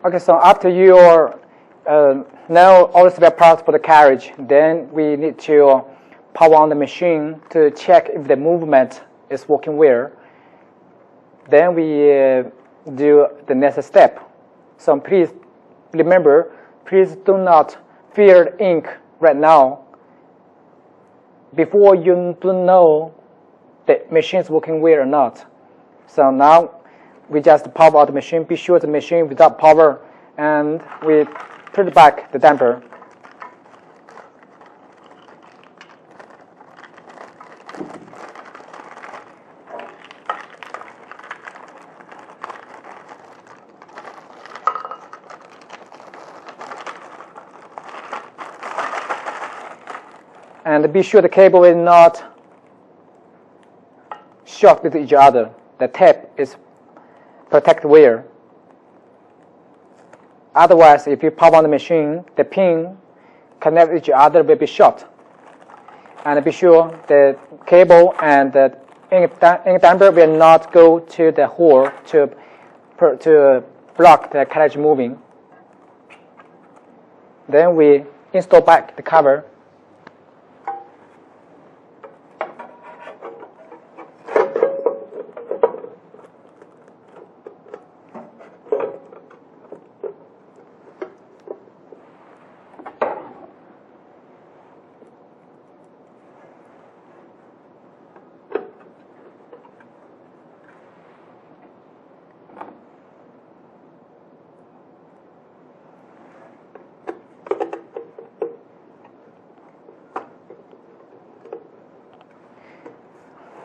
Okay, so after you know all the spare parts for the carriage, then we need to power on the machine to check if the movement is working well. Then we do the next step. So please remember, please do not fill the ink right now before you don't know the machine is working well or not. So now we just power out the machine. Be sure the machine without power, and we put back the damper. And be sure the cable is not short with each other. The tape is protect wire. Otherwise, if you power on the machine, the pin connect each other will be short. And be sure the cable and the ink damper will not go to the hole to block the carriage moving. Then we install back the cover.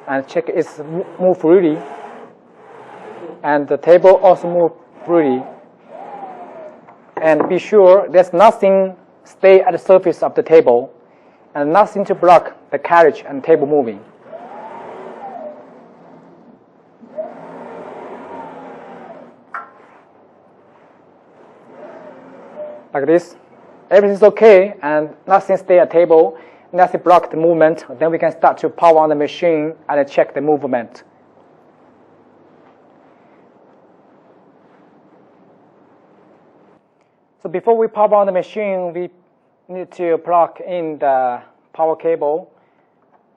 And check it's move freely, and the table also move freely. And be sure there's nothing stay at the surface of the table, and nothing to block the carriage and table moving. Like this, everything's okay, and nothing stay at table. Nothing block the movement. Then we can start to power on the machine and check the movement. So before we power on the machine, we need to plug in the power cable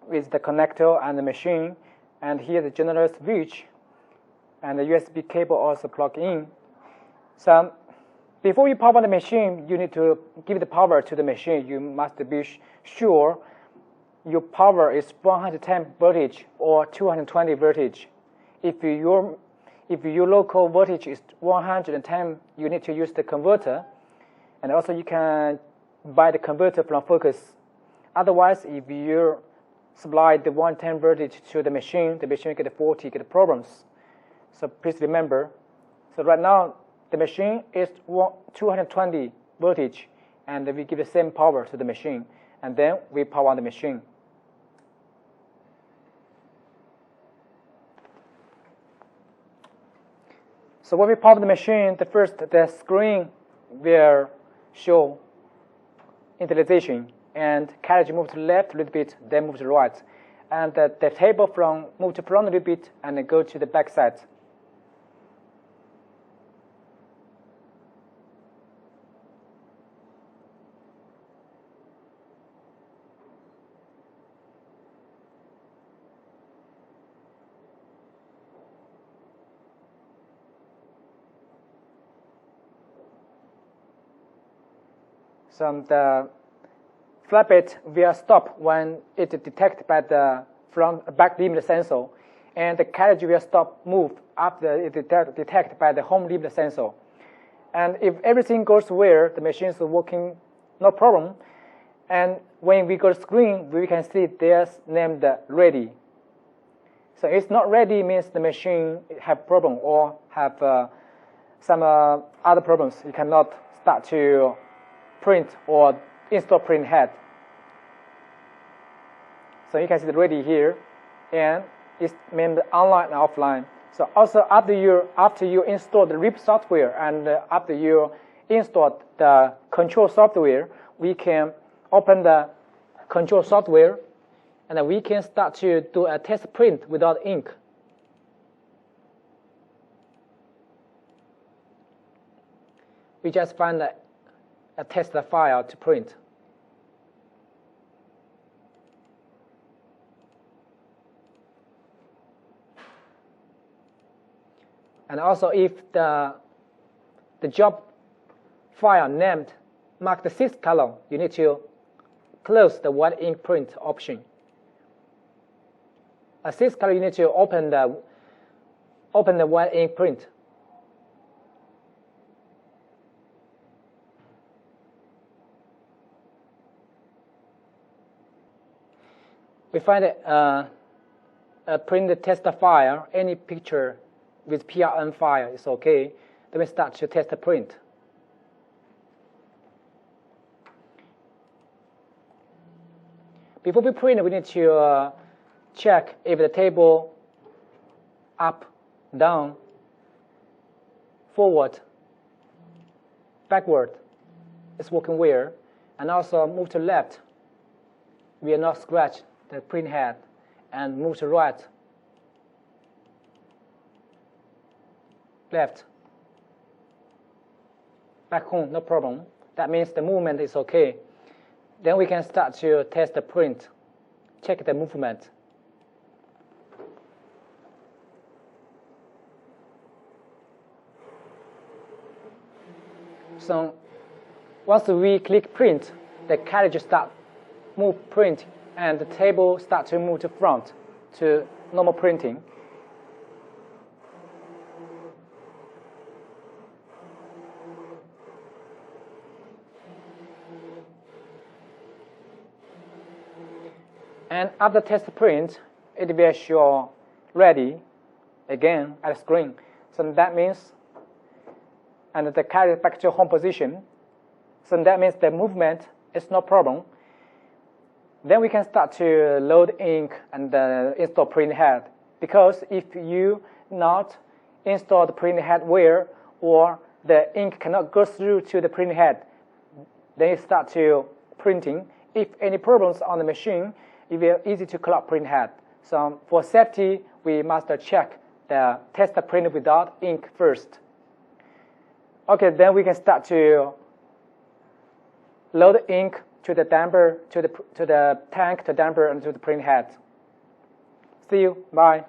with the connector and the machine. And here the general switch and the USB cable also plug in. So before you power the machine, you need to give the power to the machine. You must be sure your power is 110 voltage or 220 voltage. If your local voltage is 110, you need to use the converter. And also you can buy the converter from Focus. Otherwise, if you supply the 110 voltage to the machine will get 40, get problems. So please remember. So right now, the machine is 220 voltage, and we give the same power to the machine, and then we power on the machine. So when we power the machine, the screen will show initialization, and carriage moves to the left a little bit, then moves to the right, and the table move to front a little bit and then go to the back side. So the flatbed will stop when it is detected by the back limit sensor, and the carriage will stop move after it is detected by the home limit sensor. And if everything goes well, the machine is working no problem. And when we go to screen, we can see there's named ready. So it's not ready means the machine have problem or have some other problems. You cannot start to print or install print head. So you can see the ready here, and it's named online and offline. So also after you install the RIP software and after you install the control software, we can open the control software, and then we can start to do a test print without ink. we just find a test file to print. And also, if the job file named marked the 6th column, you need to close the white ink print option. A 6th column, you need to open the white ink print. We find a print test file, any picture with PRN file is okay. Then we start to test the print. Before we print, we need to check if the table up, down, forward, backward is working well, and also move to left. We will not scratch the print head, and move to right, left, back home, no problem. That means the movement is okay. Then we can start to test the print, check the movement. So once we click print, the carriage start move print, and the table start to move to front to normal printing. And after test print, it will show ready again at the screen. So that means, and the carriage back to home position. So that means the movement is no problem. Then we can start to load ink and install print head. Because if you not install the print head well, or the ink cannot go through to the print head, then you start to printing. If any problems on the machine, it will be easy to clog print head. So for safety, we must check the test the print without ink first. Okay, then we can start to load ink to the damper, to the tank, the damper, and to the print head. See you. Bye.